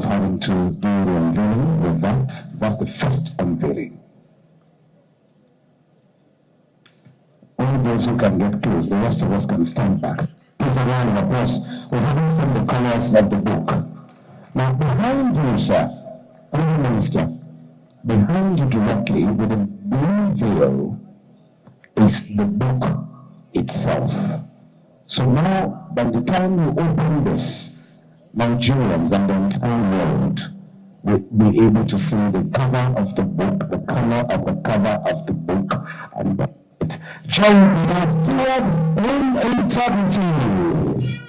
of having to do the unveiling with that. That's the first unveiling. Only those who can get close, the rest of us can stand back. Please, a round of applause. We haven't seen the colors of the book. Now, behind you, sir, Prime Minister, behind you directly with a blue veil is the book itself. So now, by the time you open this, Nigerians and the entire world will be able to see the cover of the book, the color of the cover of the book, and it. Join us in integrity.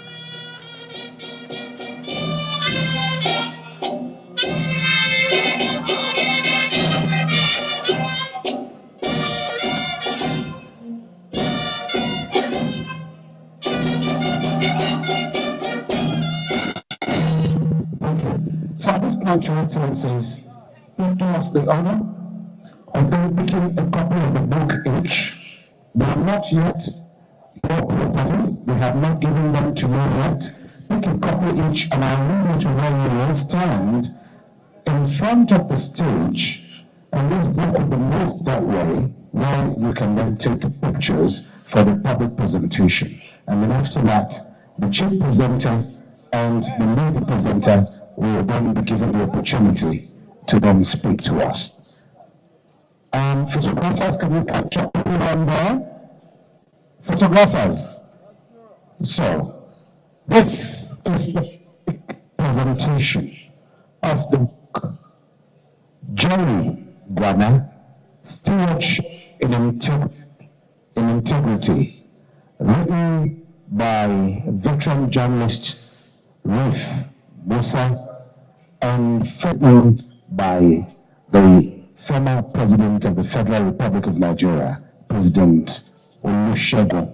So at this point, Your Excellencies, please do us the honor of them picking a copy of the book each. They have not yet bought properly. We have not given them to you yet. Pick a copy each, and I need you to where you will stand in front of the stage, and this book will be moved that way, where you can then take the pictures for the public presentation. And then after that, the chief presenter and the lead presenter will then be given the opportunity to then speak to us. Photographers, can you capture everyone there? Photographers. So, this is the presentation of the book, Jerry Gana, Stewardship in Integrity, written by veteran journalist Ruth Musa and written by the former president of the Federal Republic of Nigeria, President Olusegun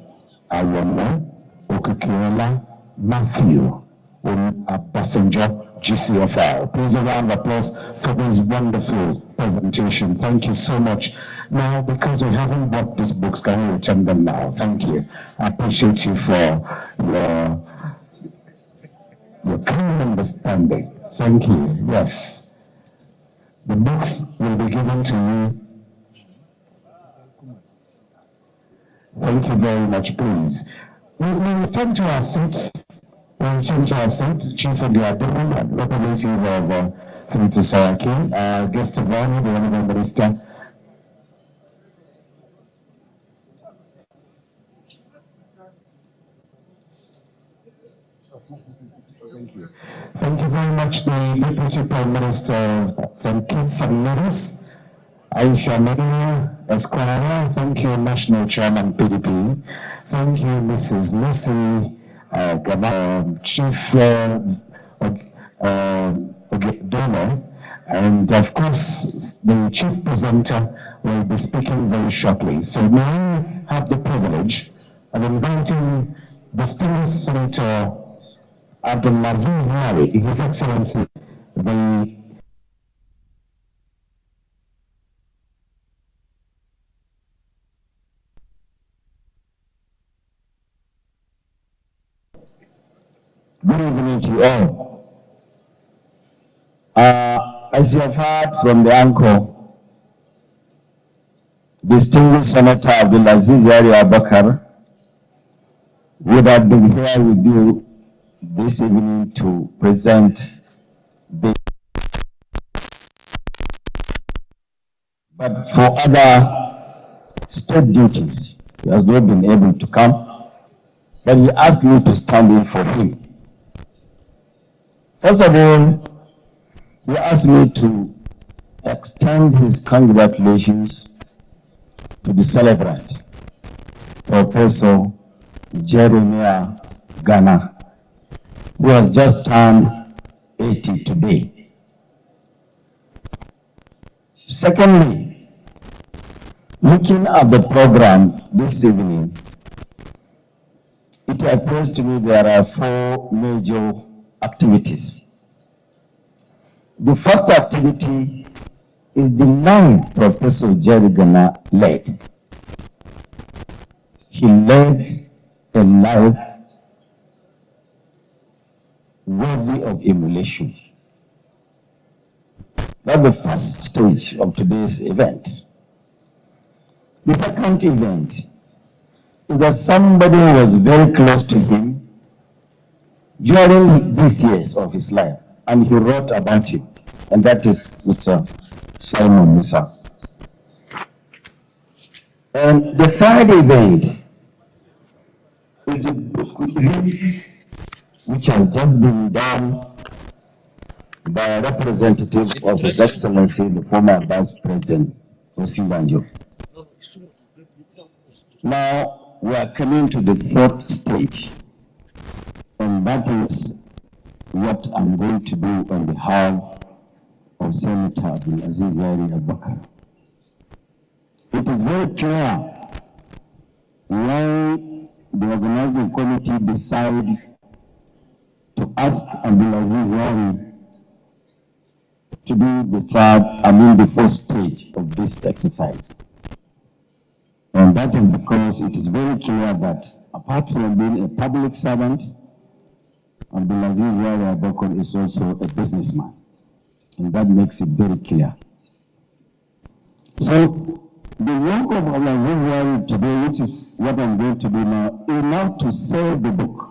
Awonu Okekiola Matthew Obasanjo, GCFR. Please a round of applause for this wonderful presentation. Thank you so much. Now, because we haven't bought these books, can you return them now? Thank you. I appreciate you for your kind understanding. Thank you. Yes. The books will be given to you. Thank you very much, please. We return to our seats. We return to our seat. Chief of the Admin, representative of Senator Saraki, guest of honor, the Honorable Minister. Thank you. Thank you very much, the Deputy Prime Minister of St. Kitts and Nevis, Aisha Medina Esquire. Thank you, National Chairman PDP. Thank you, Mrs. Lucy Chief Donor. And of course, the chief presenter will be speaking very shortly. So now I have the privilege of inviting distinguished Senator Abdulaziz Larry, His Excellency, the Good evening to all. As you have heard from the anchor, distinguished Senator Abdulaziz Larry Abakar would have been here with you this evening to present the, but for other state duties, he has not been able to come, but he asked me to stand in for him. First of all, he asked me to extend his congratulations to the celebrant, Professor Jeremiah Gana, who has just turned 80 today. Secondly, looking at the program this evening, it appears to me there are 4 major activities. The first activity is the live Professor Jerry Gana led. He led a life worthy of emulation. That's the first stage of today's event. The second event is that somebody who was very close to him during these years of his life, and he wrote about it, and that is Mr. Simon Musa. And the third event is the book review, which has just been done by a representative of His Excellency, the former Vice President, Osinbajo. Now, we are coming to the fourth stage, and that is what I'm going to do on behalf of Senator Abdulaziz Yari Abubakar. It is very clear why the organizing committee decided to ask Abdulaziz Yari to be the fourth stage of this exercise. And that is because it is very clear that apart from being a public servant, Abdulaziz Yari Abubakar is also a businessman. And that makes it very clear. So the work of Abdulaziz Yari today, which is what I'm going to do now, is now to sell the book.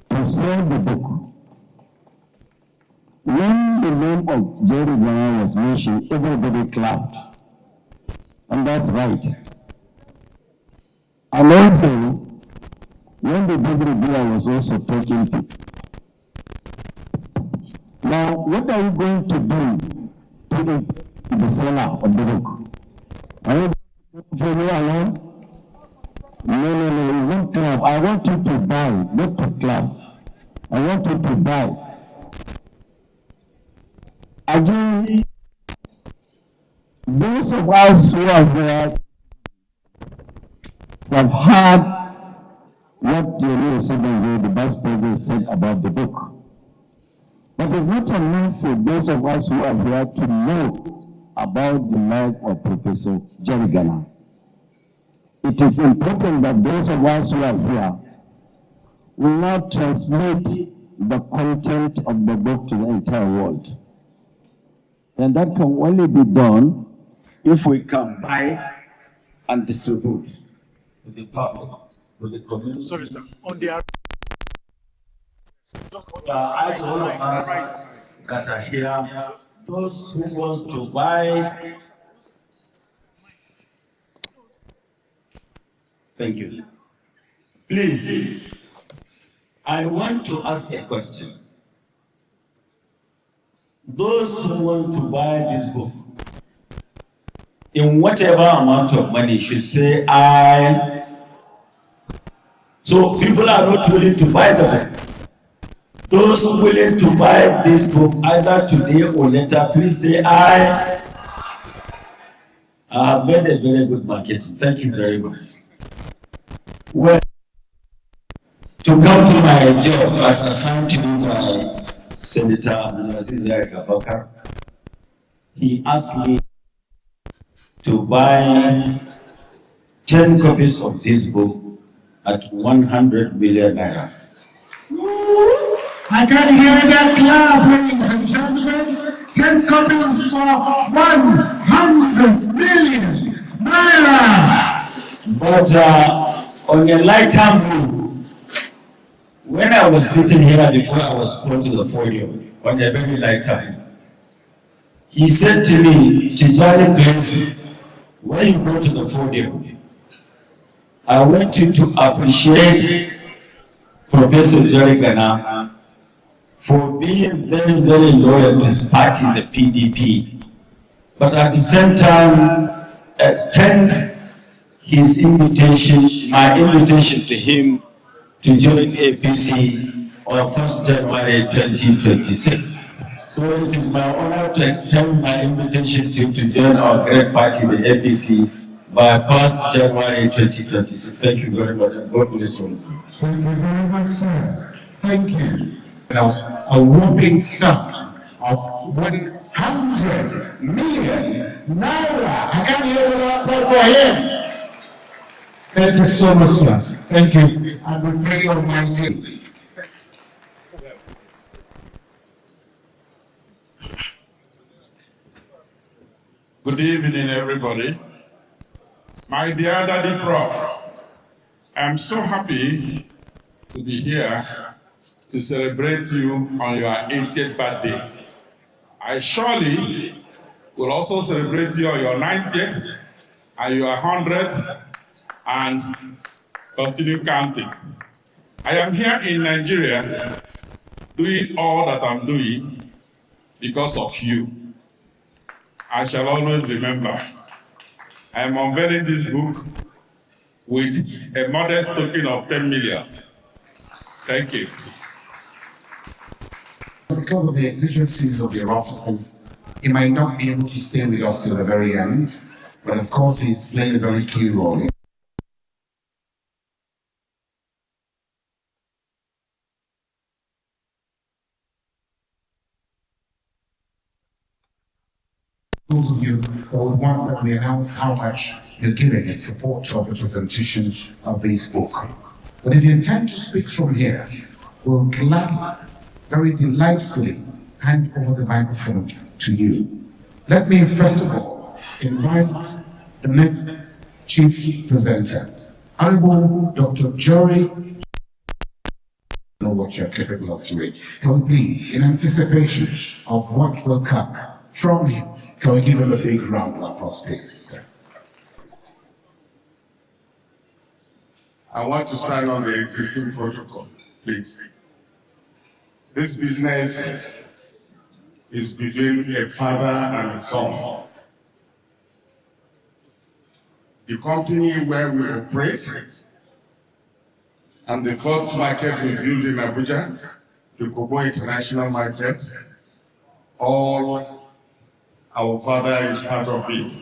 To sell the book. When the name of Jerry Gana'S was mentioned, everybody clapped. And that's right. And also, when the Bible was also talking to, now, what are you going to do to the seller of the book? Are you going to for me alone? No, you won't clap. I want you to buy, not to clap. I want you to buy. Again, those of us who are here have heard what the Vice President said about the book. But it's not enough for those of us who are here to know about the life of Professor Jerry Gana'S. It is important that those of us who are here will not transmit the content of the book to the entire world. And that can only be done if we can buy and distribute to the public, to the community. Sorry, sir. On the I to all of us that are here, those who want to buy. Thank you. Please, I want to ask a question. Those who want to buy this book, in whatever amount of money, should say I. So people are not willing to buy the book. Those willing to buy this book either today or later, please say I have made a very good marketing. Thank you very much. Well, to come to my job as assigned to me by Senator Abdulaziz Yari Abubakar, he asked me to buy 10 copies of this book at 100 million naira. I can hear that clap, ladies and gentlemen. 10 copies for 100 million naira. But on a lighter mood, when I was sitting here before I was close to the podium, on a very light time, he said to me, Tijani Prince, when you go to the podium, I want you to appreciate Professor Jerry Gana'S for being very, very loyal to his party, the PDP, but at the same time, extend his invitation, my invitation to him to join APC on 1st January 2026. So it is my honor to extend my invitation to join our great party, the APC, by 1st January 2026. Thank you very much, and God bless you. Thank you very much, sir. Thank you. That was a whooping sum of 100 million naira. I can't hear what I for him. Thank you so much, sir. Thank you. And we pray Almighty. Good evening, everybody. My dear Daddy Prof, I'm so happy to be here to celebrate you on your 80th birthday. I surely will also celebrate you on your 90th and your 100th and continue counting. I am here in Nigeria doing all that I'm doing because of you. I shall always remember. I am unveiling this book with a modest token of 10 million. Thank you. Because of the exigencies of your offices, he might not be able to stay with us till the very end, but of course he's played a very key role. Those of you who would want that we announce how much you're giving in support of the presentation of this book. But if you intend to speak from here, we'll gladly, very delightfully hand over the microphone to you. Let me first of all invite the next chief presenter, Honorable Dr. Jory. Know what you're capable of doing. Can we please, in anticipation of what will come from him, can we give him a big round of applause, please? I want to stand on the existing protocol, please. This business is between a father and a son. The company where we operate and the first market we built in Abuja, the Kobo International Market, all our father is part of it.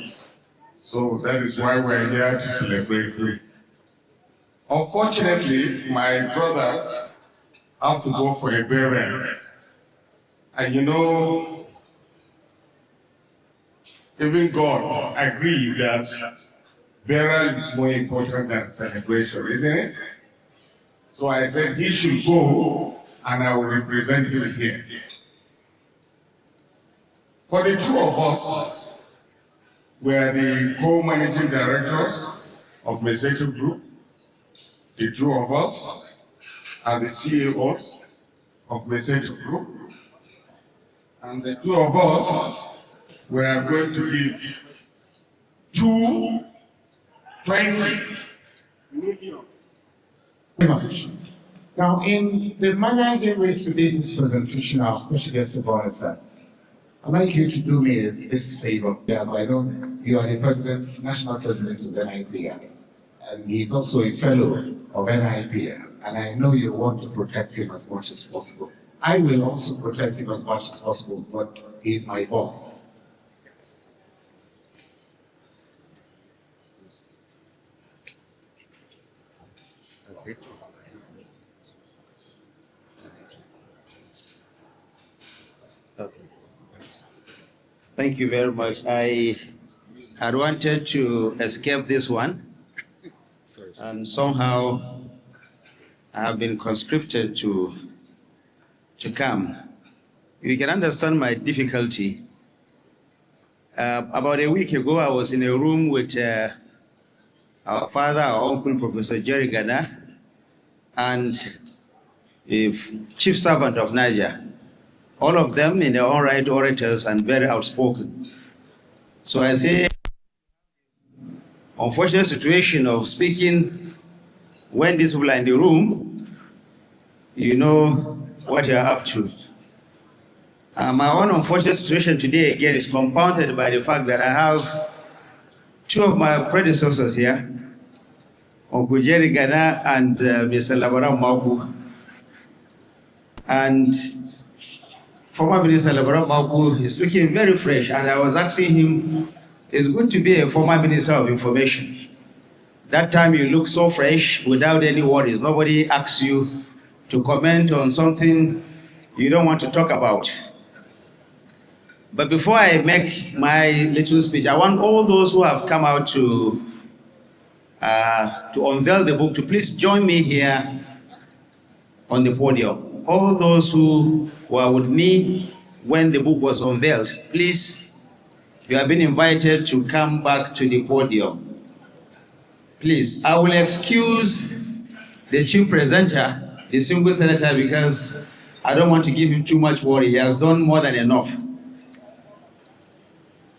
So that is why we're here to celebrate. Unfortunately, my brother had to go for a burial. And you know, even God agreed that burial is more important than celebration, isn't it? So I said he should go and I will represent him here. For the two of us, we are the co-managing directors of Meseto Group. The two of us are the CEOs of Meseto Group. And the two of us, we are going to give 220 million. Very much. Now, in the manner in which we did this presentation, our special guest of honor, sir, I'd like you to do me this favor. Yeah, I know you are the president, national president of NIPA, and he's also a fellow of NIPA, and I know you want to protect him as much as possible. I will also protect him as much as possible, but he's my boss. Okay. Okay. Thank you very much. I had wanted to escape this one, and somehow I have been conscripted to come. You can understand my difficulty. About a week ago, I was in a room with our father, our uncle, Professor Jerry Gana, and a chief servant of Naija. All of them in their own right orators and very outspoken. So I say, unfortunate situation of speaking when these people are in the room, you know what you're up to. My own unfortunate situation today again is compounded by the fact that I have two of my predecessors here, Uncle Jerry Gana and Mr. Labaran Mauku. And former Minister Labaran Mauku is looking very fresh, and I was asking him, it's good to be a former Minister of Information. That time you look so fresh without any worries. Nobody asks you to comment on something you don't want to talk about. But before I make my little speech, I want all those who have come out to unveil the book to please join me here on the podium. All those who were with me when the book was unveiled, please you have been invited to come back to the podium. Please, I will excuse the chief presenter, the single senator, because I don't want to give him too much worry. He has done more than enough.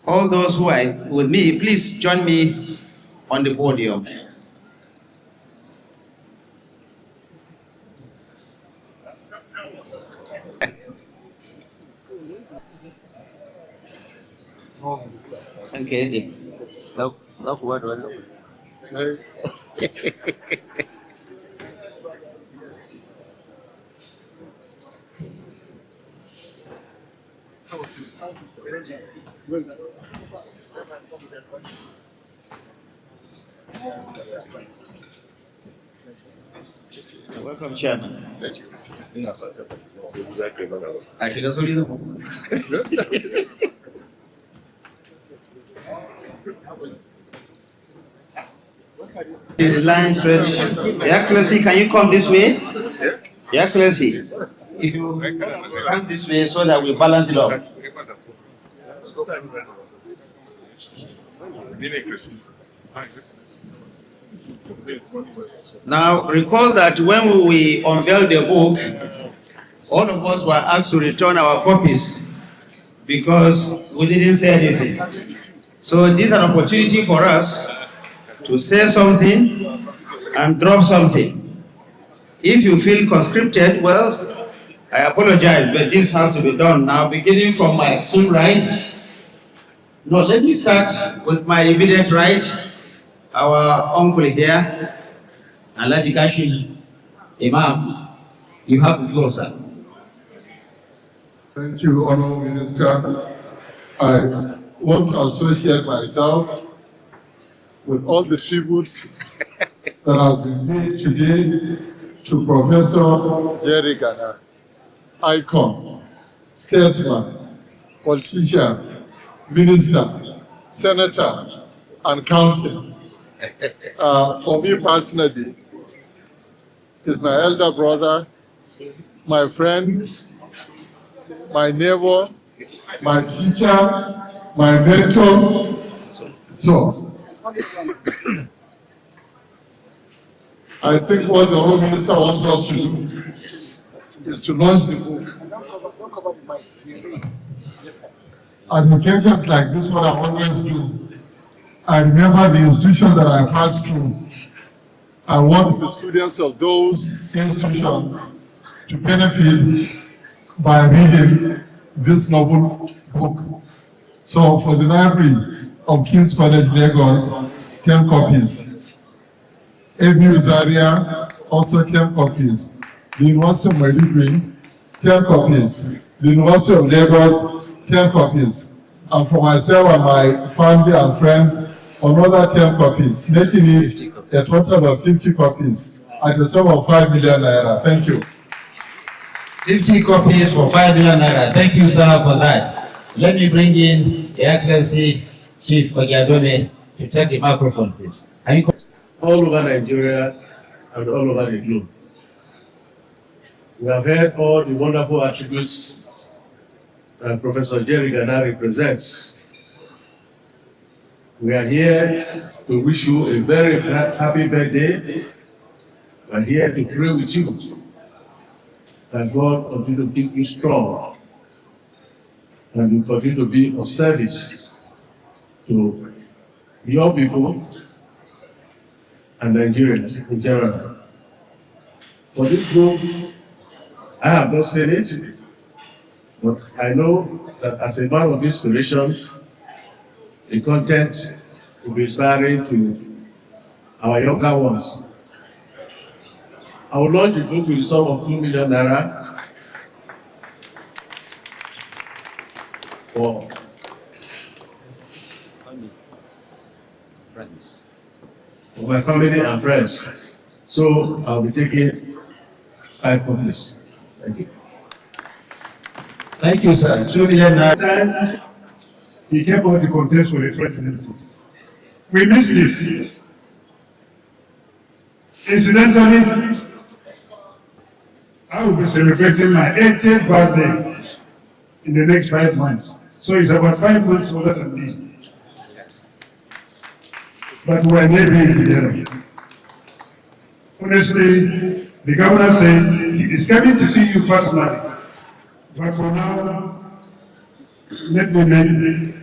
All those who are with me, please join me on the podium. Okay. Đâu của rồi. Welcome, Chairman. Thank you. Actually, that's only the The line stretch. Your Excellency, can you come this way? Your Excellency, if you come this way so that we balance it up. Now, recall that when we unveiled the book, all of us were asked to return our copies because we didn't say anything. So this is an opportunity for us to say something and drop something. If you feel conscripted, well, I apologize, but this has to be done now, beginning from my extreme right. No, let me start with my immediate right. Our uncle here, Alhaji Kashim, Imam, you have the floor, sir. Thank you, Honourable Minister. I want to associate myself with all the tributes that have been made today to Professor Jerry Gana'S, icon, statesman, politician, minister, senator, and county. For me personally, he's my elder brother, my friend, my neighbor, my teacher, my mentor. So, I think what the Home Minister wants us to do is to launch the book. And occasions like this, what I always do, I remember the institutions that I passed through. I want the students of those institutions to benefit by reading this novel book. So for the library of King's College, Lagos, 10 copies. ABU Zaria, also 10 copies. The University of Maiduguri, 10 copies. The University of Lagos, 10 copies. And for myself and my family and friends, another 10 copies, making it a total of 50 copies at the sum of 5 million naira. Thank you. 50 copies for 5 million naira. Thank you, sir, for that. Let me bring in the Excellency Chief Iroele to take the microphone, please. All over Nigeria and all over the globe. We have heard all the wonderful attributes that Professor Jerry Gana'S represents. We are here to wish you a very happy birthday. We are here to pray with you that God continue to keep you strong and you continue to be of service to your people and Nigerians in general. For this group, I have not said it, but I know that as a man of inspiration, the content will be inspiring to our younger ones. I will launch the book with a sum of 2 million naira for my family and friends. So I'll be taking 5 copies. Thank you. Thank you, sir. 2 million naira. He kept out the contest for the presidency. We miss this. Incidentally, I will be celebrating my 80th birthday in the next 5 months. So it's about 5 months older than me. but we're neighboring together. Honestly, the governor says he is coming to see you personally. But for now, let me make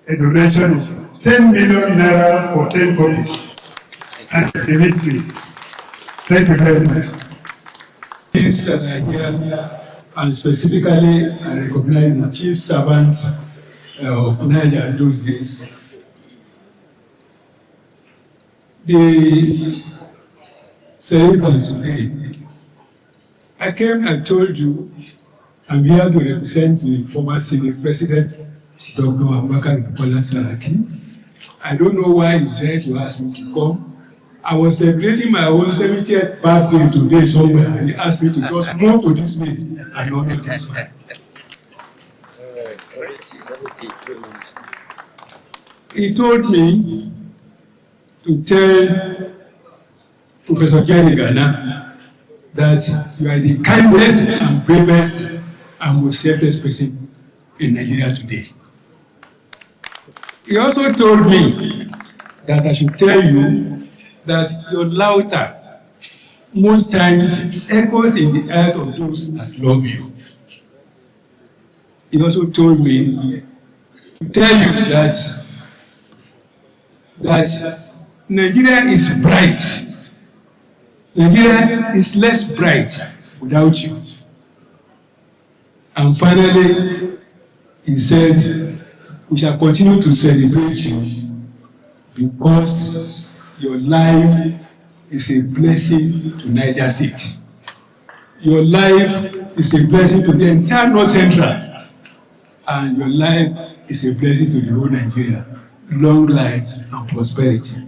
a donation of 10 million naira for 10 copies. And immediately. Thank you very much. Things that I hear, and specifically I recognize the chief servants of Naija in those days. The celebrants today, I came and told you I'm here to represent the former Senate President, Dr. Abubakar Saraki. I don't know why you tried to ask me to come. I was celebrating my own 70th birthday today somewhere, and he asked me to just move to this place and not make this one. He told me to tell Professor Jerry Gana that you are the kindest and bravest and most selfless person in Nigeria today. He also told me that I should tell you that your laughter most times echoes in the heart of those that love you. He also told me to tell you that Nigeria is bright. Nigeria is less bright without you. And finally, he said, we shall continue to celebrate you because your life is a blessing to Niger State. Your life is a blessing to the entire North Central. And your life is a blessing to the whole Nigeria. Long life and prosperity.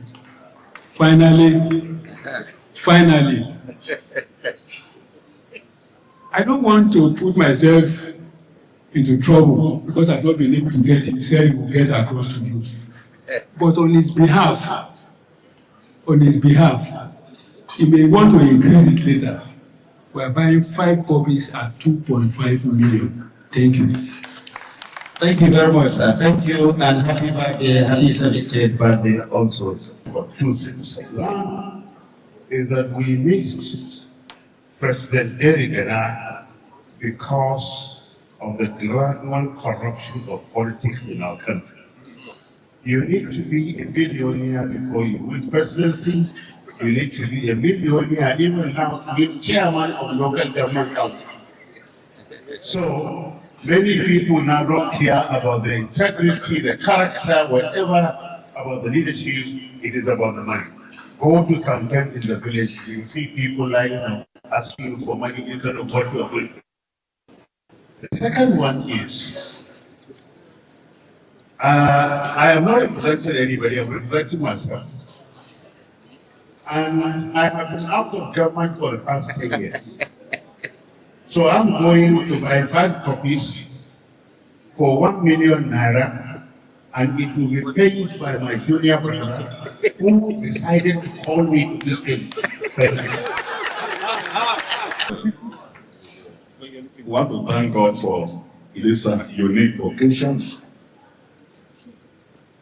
Finally, I don't want to put myself into trouble because I've not been able to get it. He said he will get across to you. But on his behalf, he may want to increase it later. We are buying 5 copies at 2.5 million. Thank you. Thank you very much, sir. Thank you, and happy birthday, happy 70th birthday also. Two things. One is that we missed President Erigena because of the gradual corruption of politics in our country. You need to be a billionaire before you win presidency. You need to be a billionaire even now to be chairman of local government council. So many people now don't care about the integrity, the character, whatever about the leadership. It is about the money. Go to campaign in the village. You see people lining up asking for money instead of what you are going to. The second one is, I am not representing anybody, I'm representing myself. And I have been out of government for the past 10 years. So I'm going to buy 5 copies for 1 million naira, and it will be paid by my junior brothers who decided to call me to this game. Thank you. We want to thank God for this unique occasion.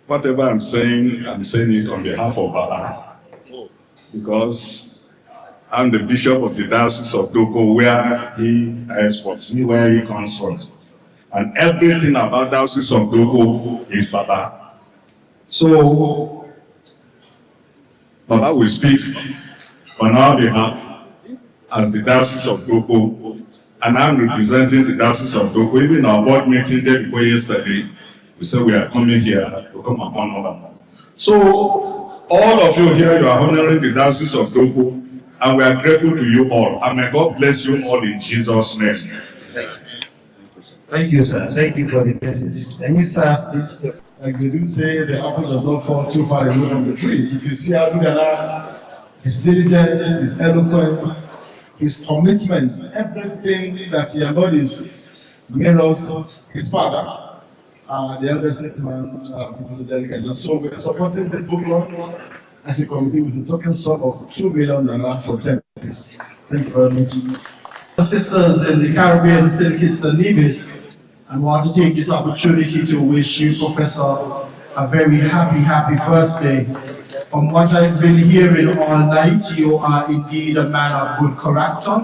Whatever I'm saying it on behalf of Baba, because I'm the bishop of the Diocese of Doko, where he is from, where he comes from. And everything about Diocese of Doko is Baba. So, Baba will speak on our behalf as the Diocese of Doko, and I'm representing the Diocese of Doko. Even in our board meeting day before yesterday, we said we are coming here to come and honor Baba. So, all of you here, you are honoring the Diocese of Doko, and we are grateful to you all. And may God bless you all in Jesus' name. Thank you, sir. Thank you for the message. Thank you, sir. Like they do say, the apple does not fall too far away from the tree. If you see Abuja, his diligence, his eloquence, his commitments, everything that he embodies mirrors his father, the eldest statesman, Professor Delegate. So we are supporting this book launch as a committee with a token sum of 2 million naira for 10 pieces. Thank you very much. Sisters in the Caribbean syndicates and Nevis, I want to take this opportunity to wish you, Professor a very happy birthday. From what I've been hearing all night, you are indeed a man of good character.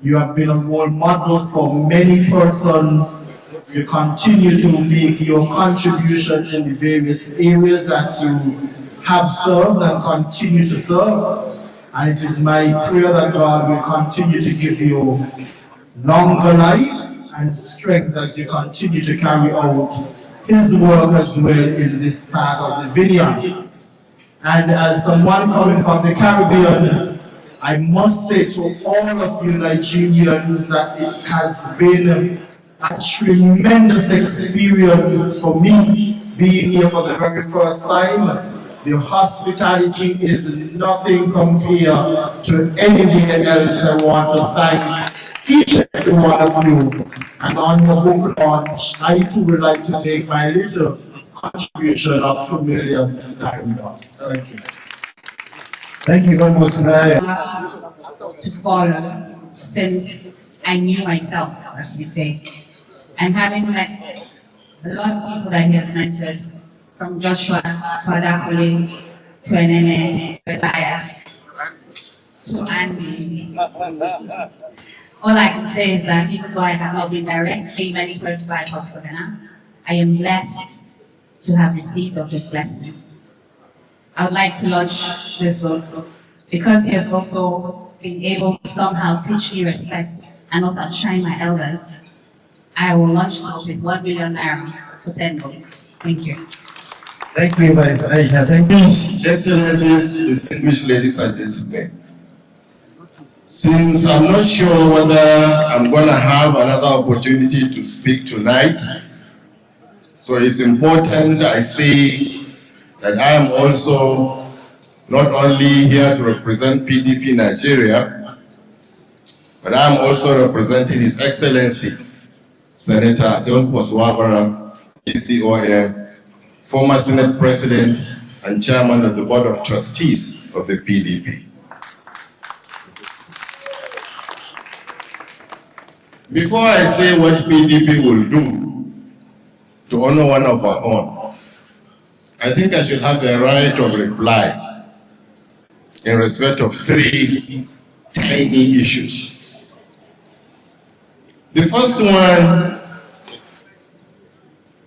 You have been a role model for many persons. You continue to make your contribution in the various areas that you have served and continue to serve. And it is my prayer that God will continue to give you longer life and strength as you continue to carry out His work as well in this part of the vineyard. And as someone coming from the Caribbean, I must say to all of you Nigerians that it has been a tremendous experience for me being here for the very first time. The hospitality is nothing compared to anywhere else. I want to thank each and every one of you. And on your book launch, I too would like to make my little contribution of 2 million naira. Thank you. Thank you very much, Naya. To follow since I knew myself, as we say. And having met a lot of people that he has mentored, from Joshua to Adakule, to Enene, to Elias, to Andy. All I can say is that even though I have not been directly mentored by Pastor Ghana, I am blessed to have received of his blessings. I would like to launch this book because he has also been able to somehow teach me respect and not outshine my elders. I will launch the book with 1 million naira for 10 votes. Thank you. Thank you, Vice Aisha. Thank you. Excellencies, distinguished ladies and gentlemen. Since I'm not sure whether I'm going to have another opportunity to speak tonight, so it's important I say that I am also not only here to represent PDP Nigeria, but I am also representing His Excellency, Senator Adon Poswabara, GCOM, former Senate President and Chairman of the Board of Trustees of the PDP. Before I say what PDP will do to honor one of our own, I think I should have the right of reply in respect of 3 tiny issues. The first one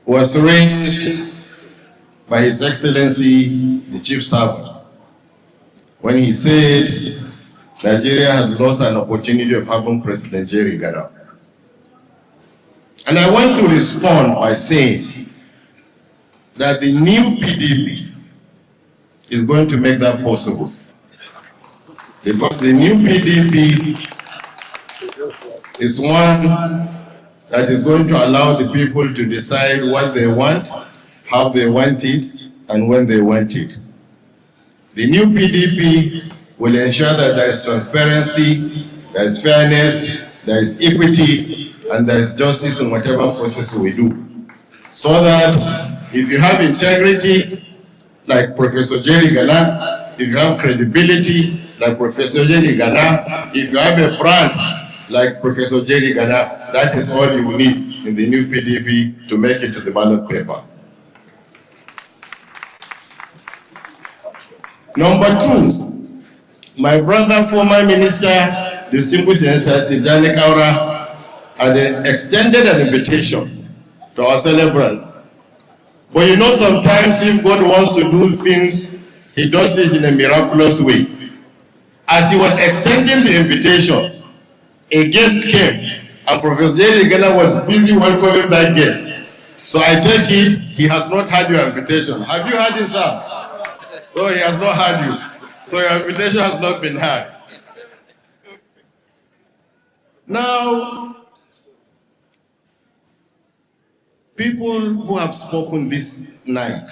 was raised by His Excellency, the Chief Sergeant, when he said Nigeria had lost an opportunity of having President Jerry Gana. And I want to respond by saying that the new PDP is going to make that possible. Because the new PDP is one that is going to allow the people to decide what they want, how they want it, and when they want it. The new PDP will ensure that there is transparency, there is fairness, there is equity, and there is justice in whatever process we do. So that if you have integrity, like Professor Jerry Gana, if you have credibility, like Professor Jerry Gana, if you have a brand, like Professor Jerry Gana, that is all you need in the new PDP to make it to the ballot paper. Number 2, my brother, former minister, distinguished Senator Tijani Kaura, had extended an invitation to our celebrant. But you know, sometimes if God wants to do things, He does it in a miraculous way. As he was extending the invitation, a guest came, and Professor Jerry Gana was busy welcoming that guest. So I take it, he has not had your invitation. Have you had him, sir? No, he has not had you. So your invitation has not been had. Now, people who have spoken this night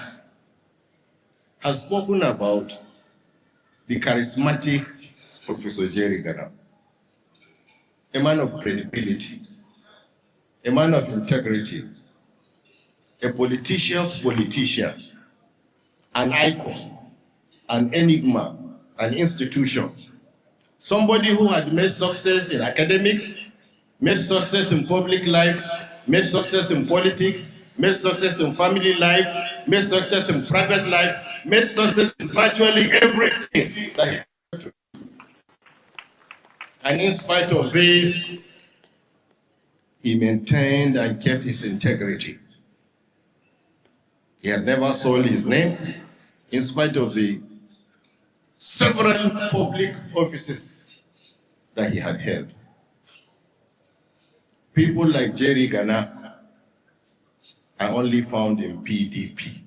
have spoken about the charismatic Professor Jerry Gana, a man of credibility, a man of integrity, a politician's politician, an icon, an enigma, an institution, somebody who had made success in academics, made success in public life, made success in politics, made success in family life, made success in private life, made success in virtually everything that he wanted to do. And in spite of this, he maintained and kept his integrity. He had never sold his name, in spite of the several public offices that he had held. People like Jerry Gana are only found in PDP.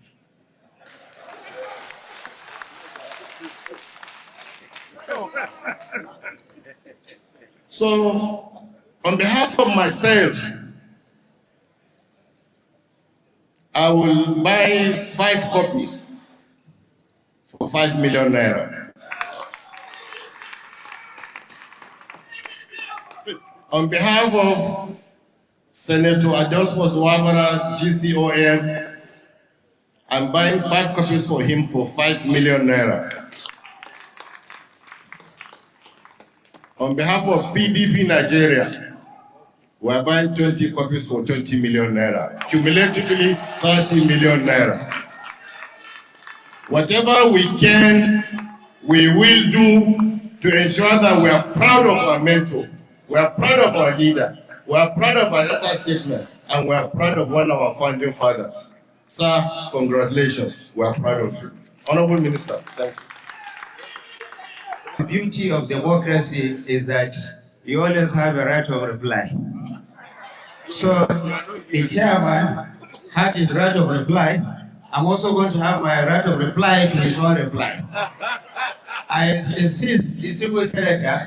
So, on behalf of myself, I will buy 5 copies for 5 million naira. On behalf of Senator Adolphus Wabara, GCOM, I'm buying 5 copies for him for 5 million naira. On behalf of PDP Nigeria, we're buying 20 copies for 20 million naira. Cumulatively, 30 million naira. Whatever we can, we will do to ensure that we are proud of our mentor, we are proud of our leader, we are proud of our letter statement, and we are proud of one of our founding fathers. Sir, congratulations. We are proud of you. Honorable Minister, thank you. The beauty of democracy is that you always have a right of reply. So the chairman had his right of reply. I'm also going to have my right of reply to his own reply. I insist, distinguished senator,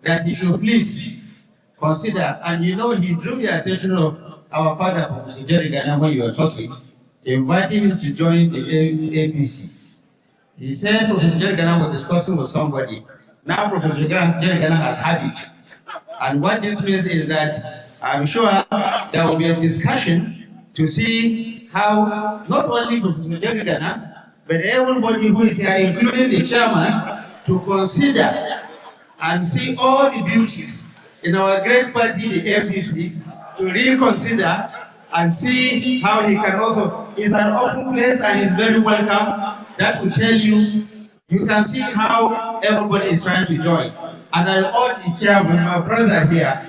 that he should please consider, and you know, he drew the attention of our father, Professor Jerry Gana, when you were talking, inviting him to join the APC. He said Professor Jerry Gana was discussing with somebody. Now Professor Jerry Gana has had it. And what this means is that I'm sure there will be a discussion to see how not only Professor Jerry Gana, but everybody who is here, including the chairman, to consider and see all the beauties in our great party, the APC, to reconsider and see how he can also, it's an open place and he's very welcome. That will tell you, you can see how everybody is trying to join. And I urge the chairman, my brother here,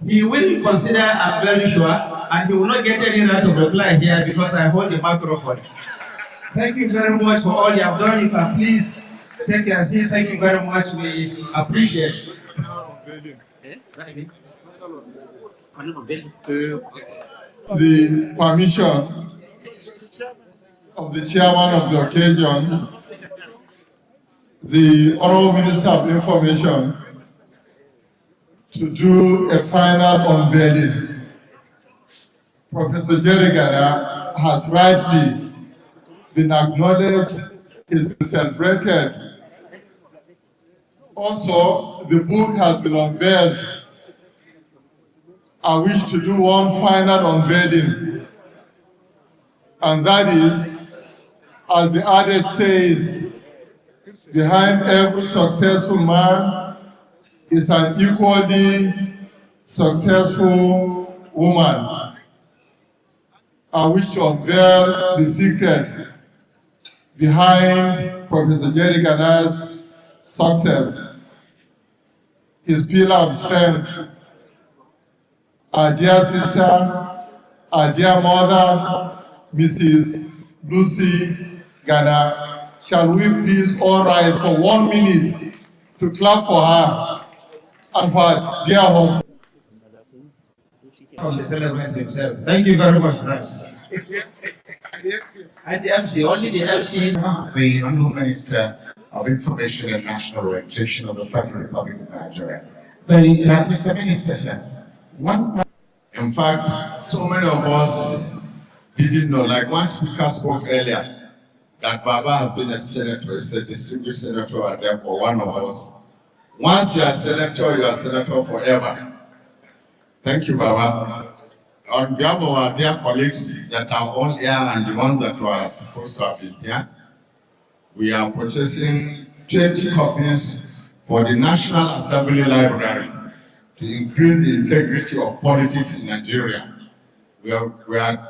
he will consider, I'm very sure, and he will not get any right of reply here because I hold the microphone. Thank you very much for all you have done. You can please take your seat. Thank you very much. We appreciate the permission of the chairman of the occasion, the Honorable Minister of Information, to do a final unveiling. Professor Jerry Gana has rightly been acknowledged, is been celebrated. Also, the book has been unveiled. I wish to do one final unveiling, and that is, as the adage says, behind every successful man is an equally successful woman. I wish to unveil the secret behind Professor Jerry Gana'S success, his pillar of strength, our dear sister, our dear mother, Mrs. Lucy Gana. Shall we please all rise for 1 minute to clap for her and for our dear husband? From the celebrant himself. Thank you very much, Nas. And the MC, only the MC. The Honorable Minister of Information and National Orientation of the Federal Republic of Nigeria. Mr. Minister says, in fact, so many of us didn't know, like one speaker spoke earlier, that Baba has been a senator, he's a distinguished senator, and therefore one of us. Once you are senator forever. Thank you, Baba. On behalf of our dear colleagues that are all here and the ones that were supposed to have been here, we are purchasing 20 copies for the National Assembly Library to increase the integrity of politics in Nigeria. We are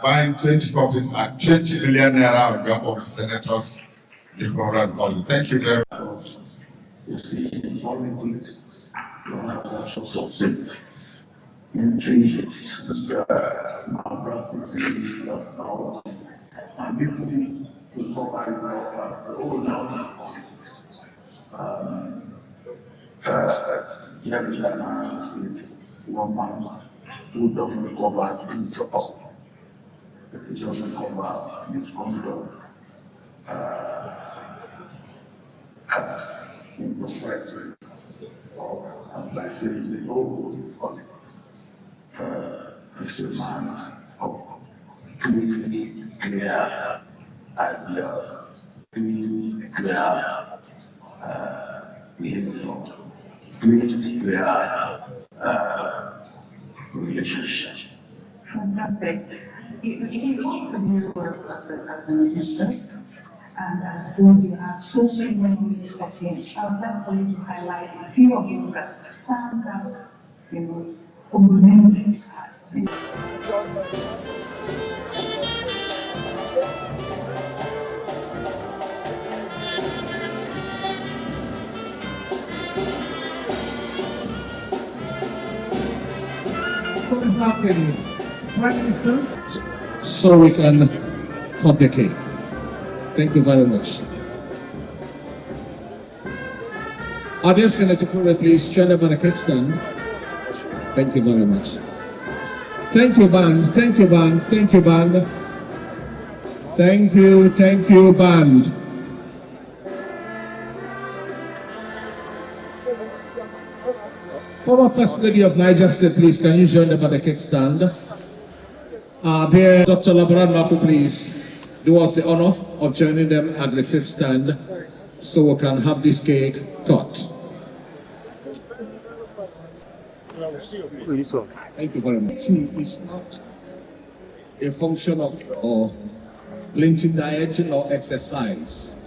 buying 20 copies at 20 million naira on behalf of the senators. The program volume. Thank you very much. One man who doesn't cover his up. It doesn't cover his conduct. In perspective of by saying the whole is possible. It's a man of clearly clear ideas, clearly clear behavior, clearly clear relationship. Fantastic. You hold the new words as a minister, and as both you have so many memories of him. I would like for you to highlight a few of them that stand out, from the memory you had. So it's not getting Prime Minister, so we can cut the cake. Thank you very much. Audience Senator Kure, please join up on the cake stand. Thank you very much. Thank you, band. Thank you, band. Thank you, band. Thank you, band. Former First Lady of Niger State, please, can you join them at the cake stand? Dear Dr. Labaran Mapu, please, do us the honor of joining them at the cake stand so we can have this cake cut. Thank you very much. It's not a function of plenty dieting or exercise.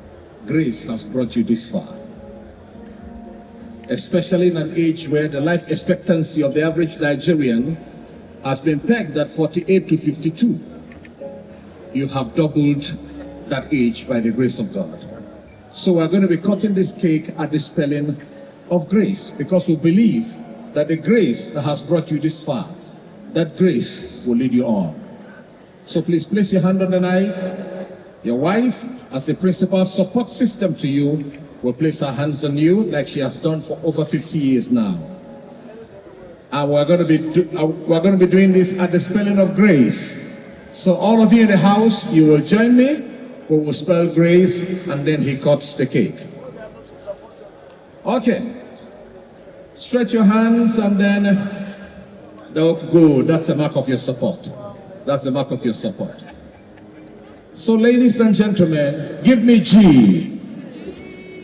Grace has brought you this far. Especially in an age where the life expectancy of the average Nigerian has been pegged at 48 to 52. You have doubled that age by the grace of God. So we're going to be cutting this cake at the spelling of grace, because we believe that the grace that has brought you this far, that grace will lead you on. So please place your hand on the knife. Your wife, as a principal support system to you, will place her hands on you like she has done for over 50 years now. And we're going to be doing this at the spelling of grace. So all of you in the house, you will join me. We will spell grace, and then he cuts the cake. Okay. Stretch your hands, and then good. That's a mark of your support. That's the mark of your support. So ladies and gentlemen, give me G.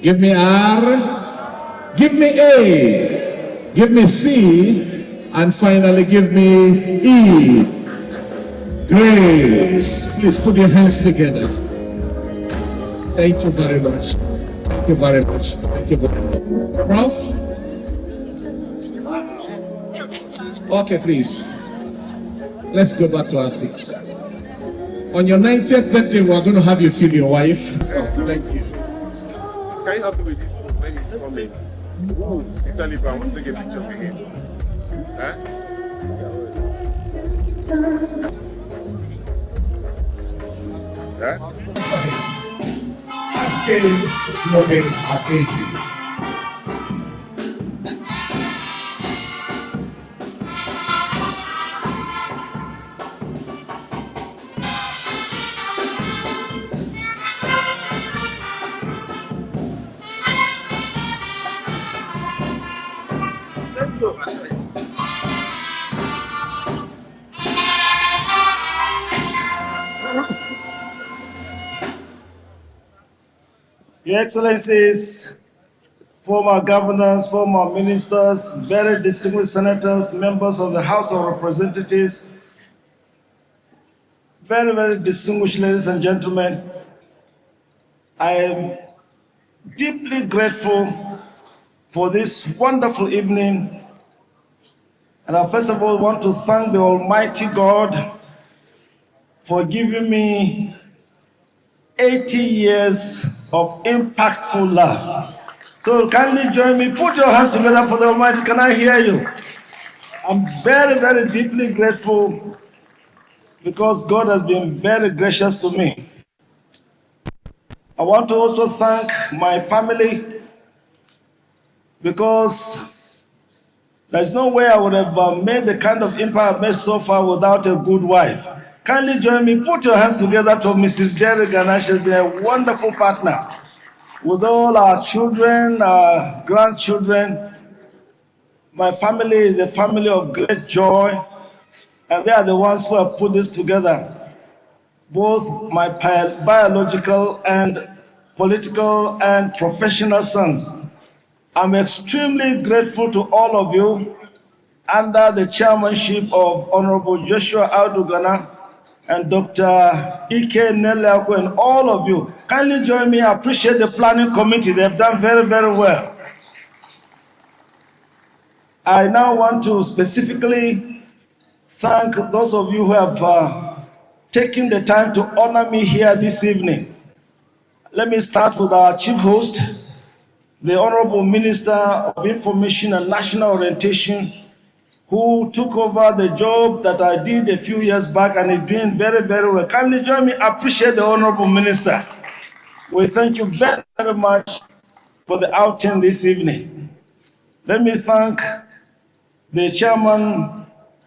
Give me R, give me A, give me C, and finally give me E. Grace. Please put your hands together. Thank you very much. Thank you very much. Thank you very much. Prof? Okay, please. Let's go back to our seats. On your 90th birthday, we're going to have you feel your wife. Oh, thank you. Can you help me with this? When you come in. Oh, Sister Libra, I want to take a picture with him. Huh? Huh? Asking moving at 80. Your Excellencies, former governors, former ministers, very distinguished senators, members of the House of Representatives, very, very distinguished ladies and gentlemen, I am deeply grateful for this wonderful evening. And I first of all want to thank the Almighty God for giving me 80 years of impactful love. So kindly join me, put your hands together for the Almighty. Can I hear you? I'm very, very deeply grateful because God has been very gracious to me. I want to also thank my family because there's no way I would have made the kind of impact I've made so far without a good wife. Kindly join me, put your hands together to Mrs. Jerry Gana'S. She's been a wonderful partner with all our children, our grandchildren. My family is a family of great joy, and they are the ones who have put this together. Both my biological and political and professional sons. I'm extremely grateful to all of you under the chairmanship of Honorable Joshua Audugana and Dr. Ike Neleako and all of you. Kindly join me. I appreciate the planning committee. They've done very, very well. I now want to specifically thank those of you who have taken the time to honor me here this evening. Let me start with our chief host, the Honorable Minister of Information and National Orientation, who took over the job that I did a few years back and is doing very, very well. Kindly join me, appreciate the Honorable Minister. We thank you very, very much for the outing this evening. Let me thank the chairman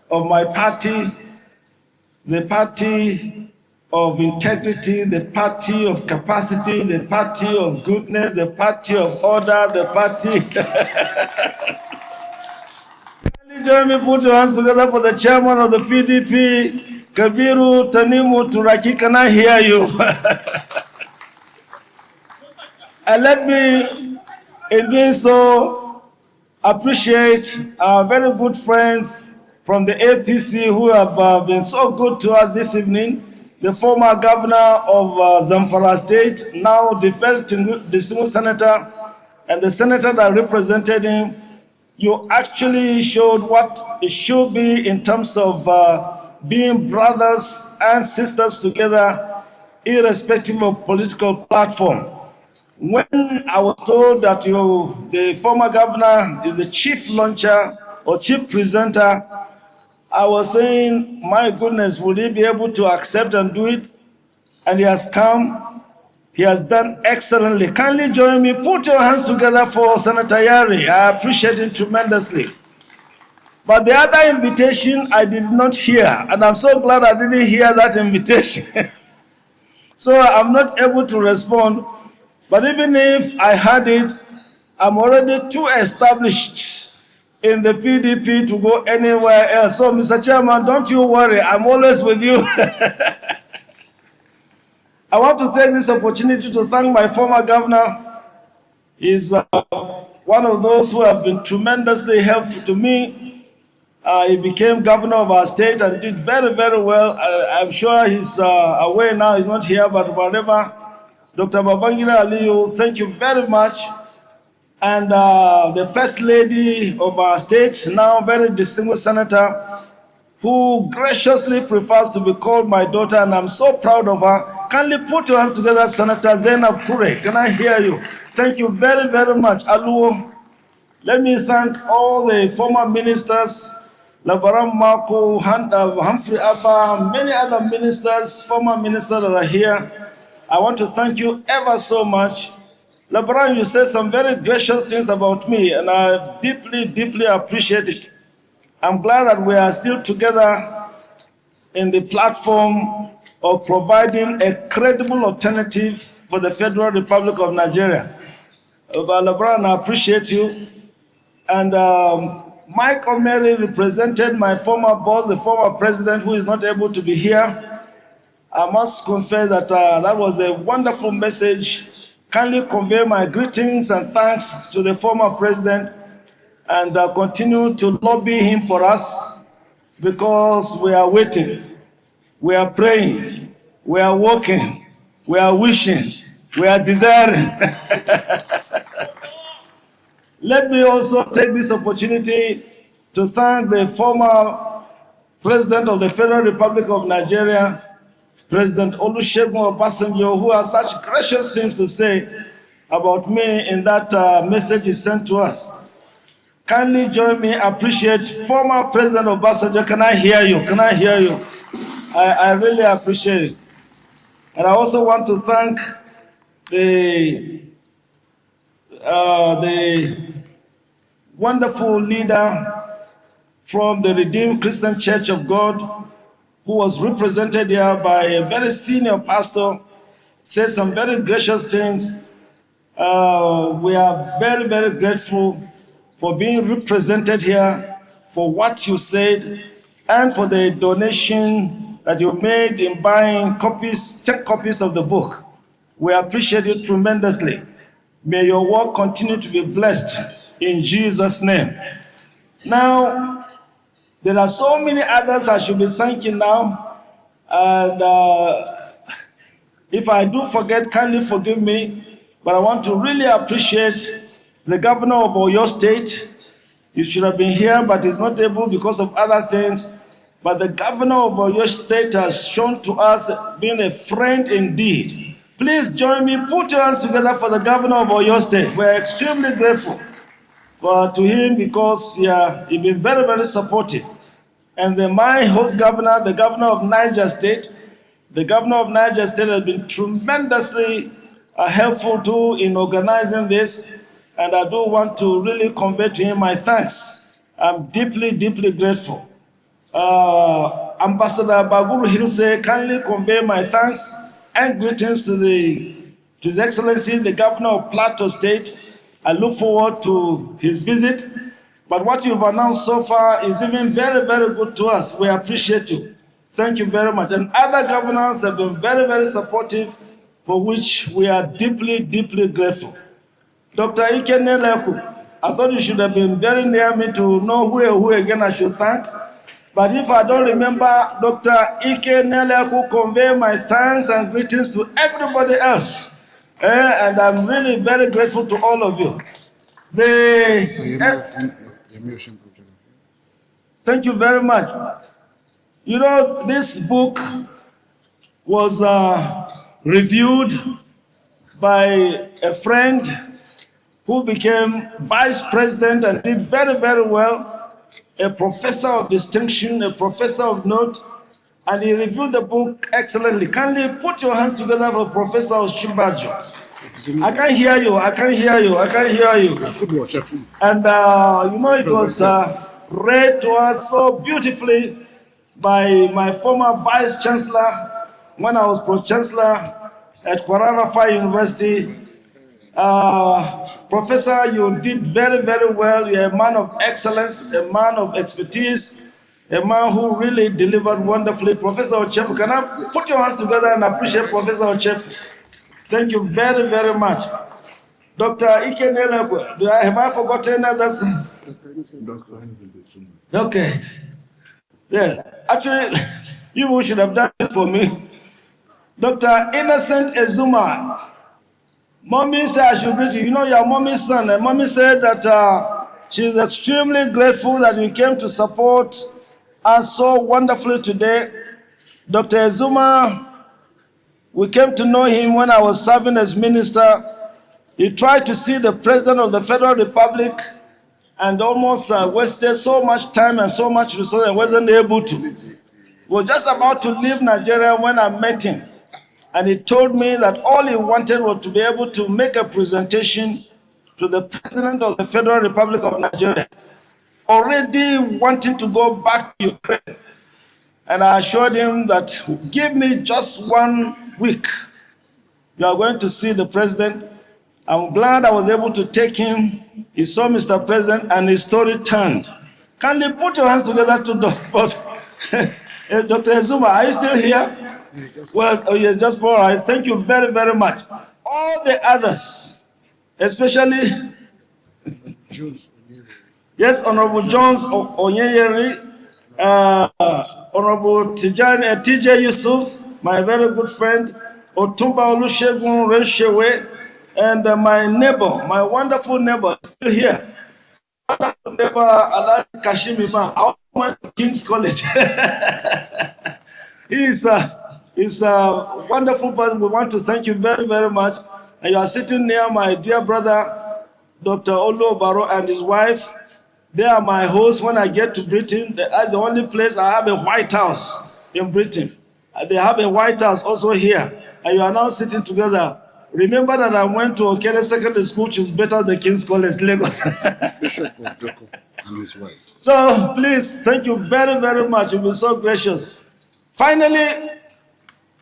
of my party, the party of integrity, the party of capacity, the party of goodness, the party of order, the party. Join me, put your hands together for the chairman of the PDP, Kabiru Tanimu Turaki. Can I hear you? And let me, in doing so, appreciate our very good friends from the APC who have been so good to us this evening. The former governor of Zamfara State, now the very distinguished senator, and the senator that represented him. You actually showed what it should be in terms of being brothers and sisters together, irrespective of political platform. When I was told that the former governor is the chief launcher or chief presenter, I was saying, my goodness, will he be able to accept and do it? And he has come. He has done excellently. Kindly join me. Put your hands together for Senator Yari. I appreciate him tremendously. But the other invitation I did not hear, and I'm so glad I didn't hear that invitation. So I'm not able to respond. But even if I had it, I'm already too established in the PDP to go anywhere else. So, Mr. Chairman, don't you worry. I'm always with you. I want to take this opportunity to thank my former governor. He's one of those who have been tremendously helpful to me. He became governor of our state and did very, very well. I'm sure he's away now. He's not here, but whatever. Dr. Babangida Aliyu, thank you very much. And the First Lady of our state, now very distinguished senator, who graciously prefers to be called my daughter, and I'm so proud of her. Kindly put your hands together, Senator Zainab Kure. Can I hear you? Thank you very, very much. Aluo, let me thank all the former ministers, Labaram Marco, Humphrey Abba, many other ministers, former ministers that are here. I want to thank you ever so much. Labaram, you said some very gracious things about me, and I deeply, deeply appreciate it. I'm glad that we are still together in the platform of providing a credible alternative for the Federal Republic of Nigeria. Labaran, I appreciate you. And Mike Omeri represented my former boss, the former president, who is not able to be here. I must confess that that was a wonderful message. Kindly convey my greetings and thanks to the former president and continue to lobby him for us because we are waiting. We are praying, we are working, we are wishing, we are desiring. Let me also take this opportunity to thank the former President of the Federal Republic of Nigeria, President Olusegun Obasanjo, who has such gracious things to say about me in that message he sent to us. Kindly join me, appreciate former President Obasanjo. Can I hear you? Can I hear you? I really appreciate it. And I also want to thank the wonderful leader from the Redeemed Christian Church of God, who was represented here by a very senior pastor, said some very gracious things. We are very, very grateful for being represented here, for what you said, and for the donation that you made in buying copies, check copies of the book. We appreciate it tremendously. May your work continue to be blessed in Jesus' name. Now, there are so many others I should be thanking now. And if I do forget, kindly forgive me. But I want to really appreciate the governor of Oyo State. He should have been here, but he's not able because of other things. But the governor of Oyo State has shown to us being a friend indeed. Please join me, put your hands together for the governor of Oyo State. We're extremely grateful to him because he's been very, very supportive. And my host governor, the governor of Naija State, the governor of Naija State has been tremendously helpful too in organizing this. And I do want to really convey to him my thanks. I'm deeply, deeply grateful. Ambassador Baburu Hiruse, kindly convey my thanks and greetings to His Excellency, the Governor of Plateau State. I look forward to his visit. But what you've announced so far is even very, very good to us. We appreciate you. Thank you very much. And other governors have been very, very supportive, for which we are deeply, deeply grateful. Dr. Ike Neleku, I thought you should have been very near me to know who again I should thank. But if I don't remember, Dr. Ike Neleku, convey my thanks and greetings to everybody else. And I'm really very grateful to all of you. Thank you very much. You know, this book was reviewed by a friend who became vice president and did very, very well. A professor of distinction, a professor of note, and he reviewed the book excellently. Kindly put your hands together for Professor Oshibajo. I can't hear you, I can't hear you, I can't hear you. And you know, it was read to us so beautifully by my former vice chancellor when I was pro-chancellor at Kwararafa University. Professor, you did very, very well. You're a man of excellence, a man of expertise, a man who really delivered wonderfully. Professor Ochefu, can I put your hands together and appreciate Professor Ochefu? Thank you very, very much. Dr. Ike Neleku, have I forgotten others? Okay. Yeah, actually, you should have done it for me. Dr. Innocent Ezuma. Mommy said I should greet you. You know, your mommy's son. And mommy said that she's extremely grateful that you came to support us so wonderfully today. Dr. Ezuma, we came to know him when I was serving as minister. He tried to see the President of the Federal Republic and almost wasted so much time and so much resource and wasn't able to. He was just about to leave Nigeria when I met him. And he told me that all he wanted was to be able to make a presentation to the President of the Federal Republic of Nigeria, already wanting to go back to Ukraine. And I assured him that give me just 1 week. You are going to see the President. I'm glad I was able to take him. He saw Mr. President and his story turned. Kindly put your hands together to Dr. Ezuma, are you still here? Well, oh yes, just for all right. Thank you very, very much. All the others, especially, yes, Honorable Jones Onyeyeri, Honorable TJ Yusuf, my very good friend, Otumba Olusegun Reshewe, and my neighbor, my wonderful neighbor, still here. Wonderful neighbor, Alain Kashimima, I went to King's College. is a wonderful person. We want to thank you very, very much. And you are sitting near my dear brother, Dr. Olo Baro, and his wife. They are my hosts when I get to Britain. That's the only place I have a White House in Britain. They have a White House also here. And you are now sitting together. Remember that I went to Okene Secondary School, which is better than King's College, Lagos. Bishop of Doko and his wife. So please, thank you very, very much. You've been so gracious. Finally,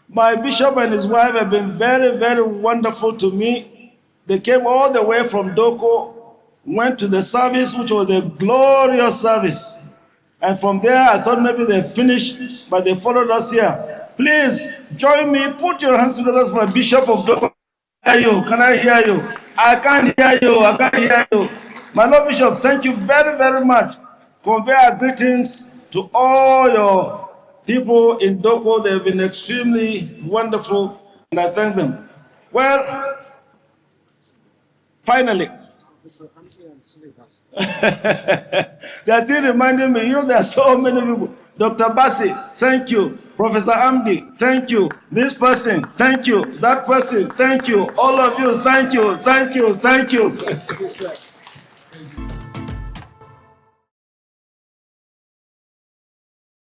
my bishop and his wife have been very, very wonderful to me. They came all the way from Doko, went to the service, which was a glorious service. And from there, I thought maybe they finished, but they followed us here. Please join me. Put your hands together for a bishop of Doko. Can I hear you? I can't hear you. I can't hear you. My Lord Bishop, thank you very, very much. Convey our greetings to all your people in Doko. They've been extremely wonderful, and I thank them. Well, finally, they are still reminding me, there are so many people. Dr. Bassi, thank you. Professor Amdi, thank you. This person, thank you. That person, thank you. All of you, thank you, thank you, thank you.